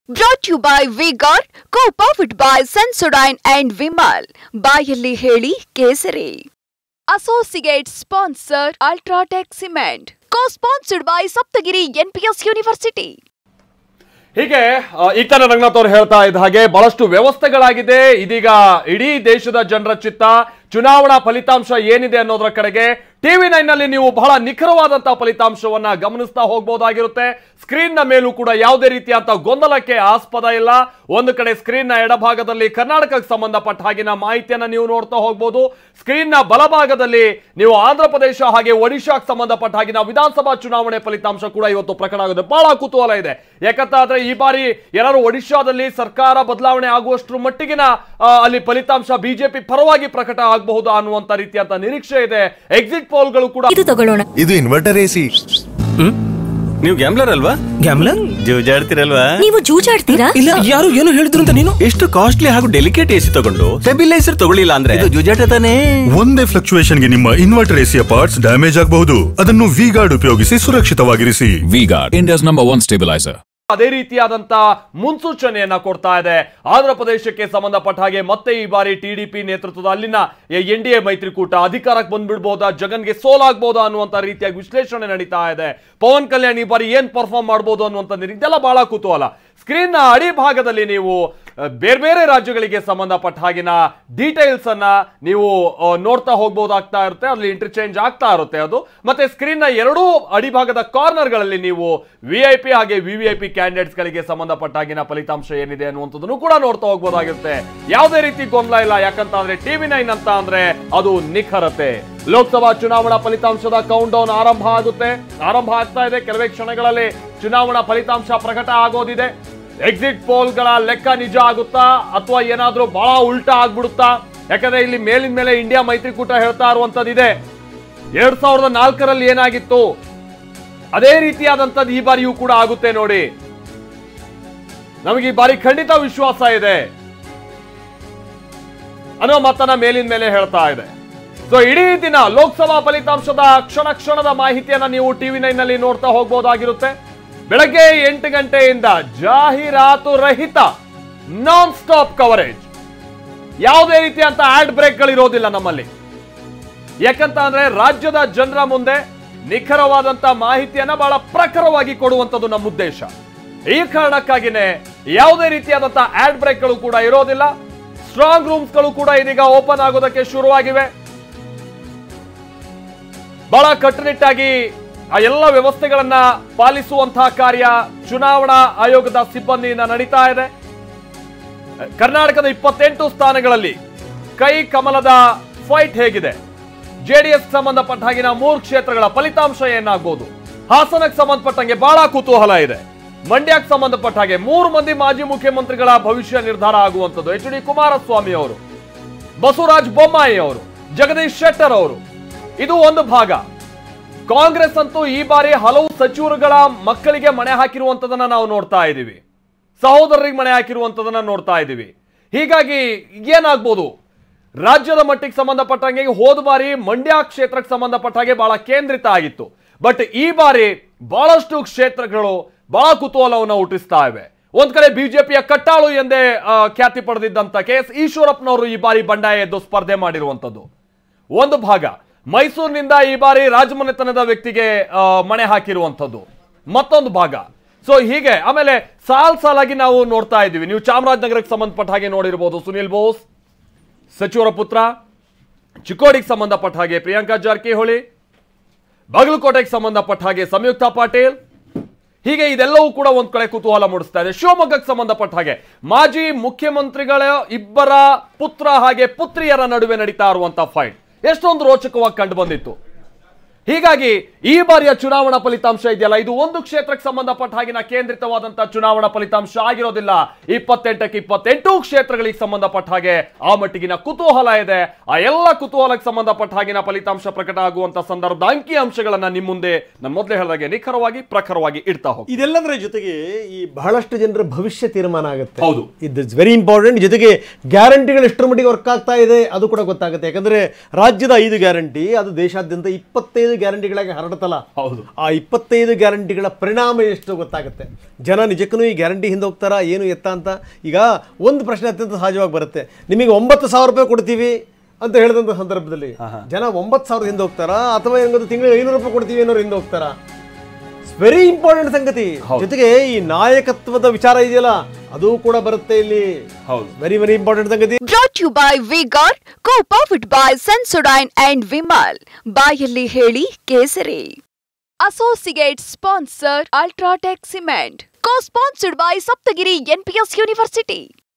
Brought to you by V-Guard, co-powered by Sensodyne and Vimal. ಬಾಯಲ್ಲಿ ಹೇಳಿ ಕೇಸರಿ. Associate sponsor Ultratech Cement. Co-sponsored by Saptagiri NPS University. ಹೀಗೆ ಈಗ ತಾನೇ ರಂಗನಾಥ್ ಅವರು ಹೇಳ್ತಾ ಇದ್ದ ಹಾಗೆ ಬಹಳಷ್ಟು ವ್ಯವಸ್ಥೆಗಳಾಗಿದೆ. ಇದೀಗ ಇಡೀ ದೇಶದ ಜನರ ಚಿತ್ತ ಚುನಾವಣಾ ಫಲಿತಾಂಶ ಏನಿದೆ ಅನ್ನೋದರ ಕಡೆಗೆ TV9 ನಲ್ಲಿ ನೀವು ಬಹಳ ನಿಖರವಾದಂತಹ ಫಲಿತಾಂಶವನ್ನ ಗಮನಿಸ್ತಾ ಹೋಗಬಹುದಾಗಿರುತ್ತೆ. ಸ್ಕ್ರೀನ್ ನ ಮೇಲೂ ಕೂಡ ಯಾವುದೇ ರೀತಿಯಾದ ಗೊಂದಲಕ್ಕೆ ಆಸ್ಪದ ಇಲ್ಲ. ಒಂದು ಕಡೆ ಸ್ಕ್ರೀನ್ ನ ಎಡಭಾಗದಲ್ಲಿ ಕರ್ನಾಟಕಕ್ಕೆ ಸಂಬಂಧಪಟ್ಟ ಹಾಗಿನ ಮಾಹಿತಿಯನ್ನ ನೀವು ನೋಡ್ತಾ ಹೋಗಬಹುದು. ಸ್ಕ್ರೀನ್ ನ ಬಲಭಾಗದಲ್ಲಿ ನೀವು ಆಂಧ್ರ ಪ್ರದೇಶ ಹಾಗೆ ಒಡಿಶಾಕ್ಕೆ ಸಂಬಂಧಪಟ್ಟ ಹಾಗಿನ ವಿಧಾನಸಭಾ ಚುನಾವಣೆ ಫಲಿತಾಂಶ ಕೂಡ ಇವತ್ತು ಪ್ರಕಟ ಆಗುತ್ತೆ. ಬಹಳ ಕುತೂಹಲ ಇದೆ. ಯಾಕಂತಾದ್ರೆ ಈ ಬಾರಿ ಏನಾದ್ರು ಒಡಿಶಾದಲ್ಲಿ ಸರ್ಕಾರ ಬದಲಾವಣೆ ಆಗುವಷ್ಟರ ಮಟ್ಟಿಗಿನ ಅಲ್ಲಿ ಫಲಿತಾಂಶ ಬಿಜೆಪಿ ಪರವಾಗಿ ಪ್ರಕಟ ಆಗಬಹುದು ಅನ್ನುವಂತ ರೀತಿಯಂತ ನಿರೀಕ್ಷೆ ಇದೆ. ಎಕ್ಸಿಟ್ ಪೋಲ್ಗಳು ಕೂಡ ಇದು ಇನ್ವರ್ಟರ್ ಎಸಿ. ನೀವು ಗ್ಯಾಮ್ಲರ್ ಅಲ್ವಾ? ಗ್ಯಾಮ್ಲರ್ ಜೂಜಾಡ್ತಿರಲ್ವಾ? ನೀವು ಜೂಜಾಡ್ತೀರಾ? ಇಲ್ಲ, ಯಾರು ಏನು ಹೇಳಿದ್ರು ಅಂತ ನೀನು ಎಷ್ಟು ಕಾಸ್ಟ್ಲಿ ಹಾಗೂ ಡೆಲಿಕೇಟ್ ಎಸಿ ತಗೊಂಡು ಸ್ಟೆಬಿಲೈಸರ್ ತಗೊಳ್ಳಿಲ್ಲ ಅಂದ್ರೆ ಇದು ಜೂಜಾಟ ತಾನೇ. ಒಂದೇ ಫ್ಲಕ್ಚುಯೇಷನ್ ಗೆ ನಿಮ್ಮ ಇನ್ವರ್ಟರ್ ಎಸಿಯ ಪಾರ್ಟ್ಸ್ ಡ್ಯಾಮೇಜ್ ಆಗಬಹುದು. ಅದನ್ನು V-Guard ಉಪಯೋಗಿಸಿ ಸುರಕ್ಷಿತವಾಗಿರಿಸಿ. V-Guard, India's #1 stabilizer. ಅದೇ ರೀತಿಯಾದಂತ ಮುನ್ಸೂಚನೆಯನ್ನ ಕೊಡ್ತಾ ಇದೆ. ಆಂಧ್ರ ಪ್ರದೇಶಕ್ಕೆ ಸಂಬಂಧಪಟ್ಟ ಹಾಗೆ ಮತ್ತೆ ಈ ಬಾರಿ TDP ನೇತೃತ್ವದ ಅಲ್ಲಿನ NDA ಮೈತ್ರಿಕೂಟ ಅಧಿಕಾರಕ್ಕೆ ಬಂದ್ಬಿಡ್ಬೋದಾ, ಜಗನ್ಗೆ ಸೋಲಾಗಬಹುದಾ ಅನ್ನುವಂತ ರೀತಿಯಾಗಿ ವಿಶ್ಲೇಷಣೆ ನಡೀತಾ ಇದೆ. ಪವನ್ ಕಲ್ಯಾಣ್ ಈ ಬಾರಿ ಏನ್ ಪರ್ಫಾರ್ಮ್ ಮಾಡಬಹುದು ಅನ್ನುವಂತ ಇದೆಲ್ಲ ಬಹಳ ಕುತೂಹಲ. ಸ್ಕ್ರೀನ್ ನ ಅಡಿ ಭಾಗದಲ್ಲಿ ನೀವು ಬೇರೆ ಬೇರೆ ರಾಜ್ಯಗಳಿಗೆ ಸಂಬಂಧಪಟ್ಟ ಹಾಗಿನ ಡೀಟೇಲ್ಸ್ ಅನ್ನ ನೀವು ನೋಡ್ತಾ ಹೋಗಬಹುದಾಗ್ತಾ ಇರುತ್ತೆ. ಅಲ್ಲಿ ಇಂಟರ್ಚೇಂಜ್ ಆಗ್ತಾ ಇರುತ್ತೆ ಅದು. ಮತ್ತೆ ಸ್ಕ್ರೀನ್ ನ ಎರಡೂ ಅಡಿಭಾಗದ ಕಾರ್ನರ್ ಗಳಲ್ಲಿ ನೀವು VIP ಹಾಗೆ VVIP ಕ್ಯಾಂಡಿಡೇಟ್ಸ್ ಗಳಿಗೆ ಸಂಬಂಧಪಟ್ಟ ಹಾಗಿನ ಫಲಿತಾಂಶ ಏನಿದೆ ಅನ್ನುವಂಥದ್ದನ್ನು ಕೂಡ ನೋಡ್ತಾ ಹೋಗಬಹುದಾಗಿರುತ್ತೆ. ಯಾವುದೇ ರೀತಿ ಗೊಂದಲ ಇಲ್ಲ. ಯಾಕಂತಂದ್ರೆ TV9 ಅಂತ ಅಂದ್ರೆ ಅದು ನಿಖರತೆ. ಲೋಕಸಭಾ ಚುನಾವಣಾ ಫಲಿತಾಂಶದ ಕೌಂಟ್ ಡೌನ್ ಆರಂಭ ಆಗ್ತಾ ಇದೆ. ಕೆಲವೇ ಕ್ಷಣಗಳಲ್ಲಿ ಚುನಾವಣಾ ಫಲಿತಾಂಶ ಪ್ರಕಟ ಆಗೋದಿದೆ. ಎಕ್ಸಿಟ್ ಪೋಲ್ಗಳ ಲೆಕ್ಕ ನಿಜ ಆಗುತ್ತಾ ಅಥವಾ ಏನಾದ್ರೂ ಬಹಳ ಉಲ್ಟಾ ಆಗ್ಬಿಡುತ್ತಾ? ಯಾಕಂದ್ರೆ ಇಲ್ಲಿ ಮೇಲಿನ ಮೇಲೆ ಇಂಡಿಯಾ ಮೈತ್ರಿಕೂಟ ಹೇಳ್ತಾ ಇರುವಂತದ್ದಿದೆ. 2004ರಲ್ಲಿ ಏನಾಗಿತ್ತು ಅದೇ ರೀತಿಯಾದಂಥದ್ದು ಈ ಬಾರಿಯೂ ಕೂಡ ಆಗುತ್ತೆ ನೋಡಿ. ನಮಗೆ ಈ ಬಾರಿ ಖಂಡಿತ ವಿಶ್ವಾಸ ಇದೆ ಅನ್ನೋ ಮಾತನ್ನ ಮೇಲಿನ ಮೇಲೆ ಹೇಳ್ತಾ ಇದೆ. ಸೊ ಇಡೀ ದಿನ ಲೋಕಸಭಾ ಫಲಿತಾಂಶದ ಕ್ಷಣದ ಮಾಹಿತಿಯನ್ನ ನೀವು TV9 ನಲ್ಲಿ ನೋಡ್ತಾ ಹೋಗಬಹುದಾಗಿರುತ್ತೆ. ಬೆಳಗ್ಗೆ 8 ಗಂಟೆಯಿಂದ ಜಾಹೀರಾತು ರಹಿತ ನಾನ್ ಸ್ಟಾಪ್ ಕವರೇಜ್. ಯಾವುದೇ ರೀತಿಯಂತ ಆಡ್ ಬ್ರೇಕ್ಗಳಿರೋದಿಲ್ಲ ನಮ್ಮಲ್ಲಿ. ಯಾಕಂತ ಅಂದ್ರೆ ರಾಜ್ಯದ ಜನರ ಮುಂದೆ ನಿಖರವಾದಂತ ಮಾಹಿತಿಯನ್ನ ಬಹಳ ಪ್ರಖರವಾಗಿ ಕೊಡುವಂಥದ್ದು ನಮ್ಮ ಉದ್ದೇಶ. ಈ ಕಾರಣಕ್ಕಾಗಿನೇ ಯಾವುದೇ ರೀತಿಯಾದಂತ ಆಡ್ ಬ್ರೇಕ್ಗಳು ಕೂಡ ಇರೋದಿಲ್ಲ. ಸ್ಟ್ರಾಂಗ್ ರೂಮ್ಸ್ಗಳು ಕೂಡ ಇದೀಗ ಓಪನ್ ಆಗೋದಕ್ಕೆ ಶುರುವಾಗಿವೆ. ಬಹಳ ಕಟ್ಟುನಿಟ್ಟಾಗಿ ಆ ಎಲ್ಲ ವ್ಯವಸ್ಥೆಗಳನ್ನ ಪಾಲಿಸುವಂತಹ ಕಾರ್ಯ ಚುನಾವಣಾ ಆಯೋಗದ ಸಿಬ್ಬಂದಿಯಿಂದ ನಡೀತಾ ಇದೆ. ಕರ್ನಾಟಕದ 28 ಸ್ಥಾನಗಳಲ್ಲಿ ಕೈ ಕಮಲದ ಫೈಟ್ ಹೇಗಿದೆ? JDS ಸಂಬಂಧಪಟ್ಟ ಹಾಗಿನ 3 ಕ್ಷೇತ್ರಗಳ ಫಲಿತಾಂಶ ಏನಾಗಬಹುದು? ಹಾಸನಕ್ಕೆ ಸಂಬಂಧಪಟ್ಟಂಗೆ ಬಹಳ ಕುತೂಹಲ ಇದೆ. ಮಂಡ್ಯಕ್ಕೆ ಸಂಬಂಧಪಟ್ಟ ಹಾಗೆ 3 ಮಂದಿ ಮಾಜಿ ಮುಖ್ಯಮಂತ್ರಿಗಳ ಭವಿಷ್ಯ ನಿರ್ಧಾರ ಆಗುವಂಥದ್ದು. HD ಕುಮಾರಸ್ವಾಮಿ ಅವರು, ಬಸವರಾಜ ಬೊಮ್ಮಾಯಿ ಅವರು, ಜಗದೀಶ್ ಶೆಟ್ಟರ್ ಅವರು. ಇದು ಒಂದು ಭಾಗ. ಕಾಂಗ್ರೆಸ್ ಅಂತೂ ಈ ಬಾರಿ ಹಲವು ಸಚಿವರುಗಳ ಮಕ್ಕಳಿಗೆ ಮಣೆ ಹಾಕಿರುವಂತದನ್ನ ನಾವು ನೋಡ್ತಾ ಇದ್ದೀವಿ. ಸಹೋದರರಿಗೆ ಮಣೆ ಹಾಕಿರುವಂತದನ್ನ ನೋಡ್ತಾ ಇದ್ದೀವಿ. ಹೀಗಾಗಿ ಏನಾಗ್ಬೋದು? ರಾಜ್ಯದ ಮಟ್ಟಿಗೆ ಸಂಬಂಧಪಟ್ಟಂಗೆ ಹೋದ ಬಾರಿ ಮಂಡ್ಯ ಕ್ಷೇತ್ರಕ್ಕೆ ಸಂಬಂಧಪಟ್ಟ ಹಾಗೆ ಬಹಳ ಕೇಂದ್ರಿತ ಆಗಿತ್ತು. ಬಟ್ ಈ ಬಾರಿ ಬಹಳಷ್ಟು ಕ್ಷೇತ್ರಗಳು ಬಹಳ ಕುತೂಹಲವನ್ನು ಹುಟ್ಟಿಸ್ತಾ ಇವೆ. ಒಂದ್ ಕಡೆ ಬಿಜೆಪಿಯ ಕಟ್ಟಾಳು ಎಂದೇ ಖ್ಯಾತಿ ಪಡೆದಿದ್ದಂತ KS ಈಶ್ವರಪ್ಪನವರು ಈ ಬಾರಿ ಬಂಡಾಯ ಎದ್ದು ಸ್ಪರ್ಧೆ ಮಾಡಿರುವಂತದ್ದು ಒಂದು ಭಾಗ. ಮೈಸೂರಿನಿಂದ ಈ ಬಾರಿ ರಾಜಮನೆತನದ ವ್ಯಕ್ತಿಗೆ ಮಣೆ ಹಾಕಿರುವಂಥದ್ದು ಮತ್ತೊಂದು ಭಾಗ. ಸೊ ಹೀಗೆ ಆಮೇಲೆ ಸಾಲಾಗಿ ನಾವು ನೋಡ್ತಾ ಇದ್ದೀವಿ. ನೀವು ಚಾಮರಾಜನಗರಕ್ಕೆ ಸಂಬಂಧಪಟ್ಟ ಹಾಗೆ ನೋಡಿರ್ಬೋದು ಸುನಿಲ್ ಬೋಸ್ ಸಚಿವರ ಪುತ್ರ, ಚಿಕ್ಕೋಡಿಗೆ ಸಂಬಂಧಪಟ್ಟ ಹಾಗೆ ಪ್ರಿಯಾಂಕಾ ಜಾರಕಿಹೊಳಿ, ಬಾಗಲಕೋಟೆಗೆ ಸಂಬಂಧಪಟ್ಟ ಹಾಗೆ ಸಂಯುಕ್ತಾ ಪಾಟೀಲ್. ಹೀಗೆ ಇದೆಲ್ಲವೂ ಕೂಡ ಒಂದ್ ಕಡೆ ಕುತೂಹಲ ಮೂಡಿಸ್ತಾ ಇದೆ. ಶಿವಮೊಗ್ಗಕ್ಕೆ ಸಂಬಂಧಪಟ್ಟ ಹಾಗೆ ಮಾಜಿ ಮುಖ್ಯಮಂತ್ರಿಗಳ ಇಬ್ಬರ ಪುತ್ರ ಹಾಗೆ ಪುತ್ರಿಯರ ನಡುವೆ ನಡೀತಾ ಇರುವಂತಹ ಫೈಟ್ ಎಷ್ಟೊಂದು ರೋಚಕವಾಗಿ ಕಂಡು ಬಂದಿತ್ತು. ಹೀಗಾಗಿ ಈ ಬಾರಿಯ ಚುನಾವಣಾ ಫಲಿತಾಂಶ ಇದೆಯಲ್ಲ, ಇದು ಒಂದು ಕ್ಷೇತ್ರಕ್ಕೆ ಸಂಬಂಧಪಟ್ಟ ಹಾಗಿನ ಕೇಂದ್ರಿತವಾದಂತಹ ಚುನಾವಣಾ ಫಲಿತಾಂಶ ಆಗಿರೋದಿಲ್ಲ. 28ಕ್ಕೆ 28 ಕ್ಷೇತ್ರಗಳಿಗೆ ಸಂಬಂಧಪಟ್ಟ ಹಾಗೆ ಆ ಮಟ್ಟಿಗಿನ ಕುತೂಹಲ ಇದೆ. ಆ ಎಲ್ಲ ಕುತೂಹಲಕ್ಕೆ ಸಂಬಂಧಪಟ್ಟ ಹಾಗಿನ ಫಲಿತಾಂಶ ಪ್ರಕಟ ಆಗುವಂತ ಸಂದರ್ಭದ ಅಂಕಿ ಅಂಶಗಳನ್ನ ನಿಮ್ಮ ಮುಂದೆ ನಾನು ಮೊದಲೇ ಹೇಳಿದಾಗೆ ನಿಖರವಾಗಿ ಪ್ರಖರವಾಗಿ ಇಡ್ತಾ ಹೋಗಿ. ಇದೆಲ್ಲದರ ಜೊತೆಗೆ ಈ ಬಹಳಷ್ಟು ಜನರ ಭವಿಷ್ಯ ತೀರ್ಮಾನ ಆಗುತ್ತೆ. ಹೌದು, ಇಟ್ಸ್ ವೆರಿ ಇಂಪಾರ್ಟೆಂಟ್. ಜೊತೆಗೆ ಗ್ಯಾರಂಟಿಗಳು ಎಷ್ಟರ ಮಟ್ಟಿಗೆ ವರ್ಕ್ ಆಗ್ತಾ ಇದೆ ಅದು ಕೂಡ ಗೊತ್ತಾಗುತ್ತೆ. ಯಾಕಂದ್ರೆ ರಾಜ್ಯದ 5 ಗ್ಯಾರಂಟಿ ಅದು ದೇಶಾದ್ಯಂತ 25 ಗ್ಯಾರಂಟಿಗಳಾಗಿ ಹರಡುತ್ತಲ್ಲ, ಹೌದು. ಆ 25 ಗ್ಯಾರಂಟಿಗಳ ಪರಿಣಾಮ ಎಷ್ಟು ಗೊತ್ತಾಗುತ್ತೆ. ಜನ ನಿಜಕ್ಕೂ ಈ ಗ್ಯಾರಂಟಿ ಹಿಂದೆ ಹೋಗ್ತಾರಾ ಏನು ಎತ್ತ ಅಂತ. ಈಗ ಒಂದು ಪ್ರಶ್ನೆ ಅತ್ಯಂತ ಸಹಜವಾಗಿ ಬರುತ್ತೆ, ನಿಮಗೆ 9,000 ರೂಪಾಯಿ ಕೊಡ್ತೀವಿ ಅಂತ ಹೇಳಿದಂಥ ಸಂದರ್ಭದಲ್ಲಿ ಜನ 9,000 ಹಿಂದೆ ಹೋಗ್ತಾರಾ ಅಥವಾ ಹೆಂಗದು ತಿಂಗಳಿಗೆ 500 ರೂಪಾಯಿ ಕೊಡ್ತೀವಿ ಅನ್ನೋರು ಹಿಂದೆ ಹೋಗ್ತಾರಾ? ವೆರಿ ಇಂಪಾರ್ಟೆಂಟ್ ಸಂಗತಿ. ಜೊತೆಗೆ ಈ ನಾಯಕತ್ವದ ವಿಚಾರ ಇದೆಯಲ್ಲ, ಅದು ಕೂಡ ಬರುತ್ತೆ ಇಲ್ಲಿ. ವೆರಿ ವೆರಿ ಇಂಪಾರ್ಟೆಂಟ್ ಸಂಗತಿ. Brought to you by Vigor, co-powered by Sensodyne and Vimal. ಬಾಯಲ್ಲಿ ಹೇಳಿ ಕೇಸರಿ. Associate sponsor Ultratech Cement. Co-sponsored by Saptagiri NPS University.